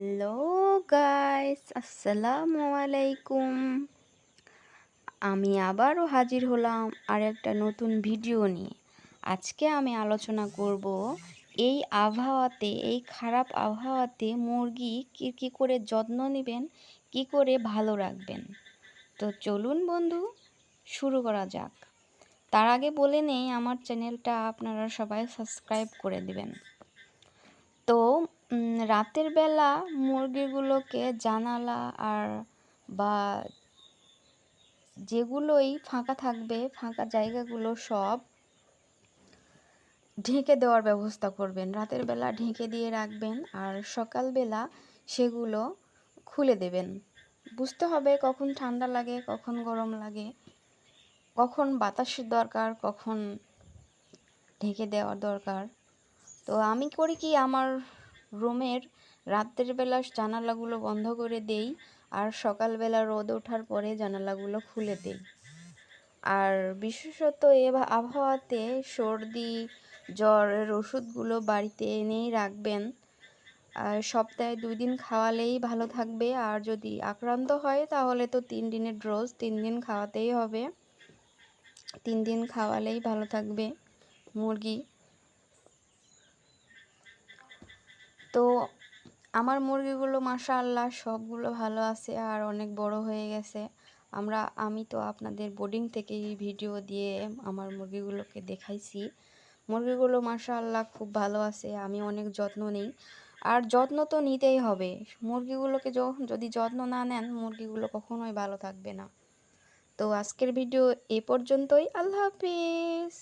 Hello guys, আসসালামু আলাইকুম। আমি আবারও হাজির হলাম আর একটা নতুন ভিডিও নিয়ে। আজকে আমি আলোচনা করব এই খারাপ আবহাওয়াতে মুরগি কি করে যত্ন নেবেন, কি করে ভালো রাখবেন। তো চলুন বন্ধু, শুরু করা যাক। তার আগে বলে নেই, আমার চ্যানেলটা আপনারা সবাই সাবস্ক্রাইব করে দিবেন। তো রাতের বেলা মুরগিগুলোকে জানালা আর বা যেগুলোই ফাঁকা থাকবে, ফাঁকা জায়গাগুলো সব ঢেকে দেওয়ার ব্যবস্থা করবেন। রাতের বেলা ঢেকে দিয়ে রাখবেন আর সকালবেলা সেগুলো খুলে দেবেন। বুঝতে হবে কখন ঠান্ডা লাগে, কখন গরম লাগে, কখন বাতাসের দরকার, কখন ঢেকে দেওয়ার দরকার। তো আমি করি কি, আমার রুমের রাতের বেলা জানালাগুলো বন্ধ করে দেই আর সকালবেলা রোদ ওঠার পরে জানালাগুলো খুলে দেই। আর বিশেষত আবহাওয়াতে সর্দি জ্বরের ওষুধগুলো বাড়িতে এনেই রাখবেন। আর সপ্তাহে 2 দিন খাওয়ালেই ভালো থাকবে। আর যদি আক্রান্ত হয় তাহলে তো 3 দিনের ডোজ, 3 দিন খাওয়াতেই হবে। 3 দিন খাওয়ালেই ভালো থাকবে মুরগি। তো আমার মুরগিগুলো মাশাআল্লাহ সবগুলো ভালো আছে আর অনেক বড় হয়ে গেছে। আমি তো আপনাদের বোর্ডিং থেকে এই ভিডিও দিয়ে আমার মুরগিগুলোকে দেখাইছি। মুরগিগুলো মাশাআল্লাহ খুব ভালো আছে, আমি অনেক যত্ন নিই। আর যত্ন তো নিতেই হবে। মুরগিগুলোকে যদি যত্ন না নেন, মুরগিগুলো কখনোই ভালো থাকবে না। তো আজকের ভিডিও এ পর্যন্তই। আল্লাহ হাফিজ।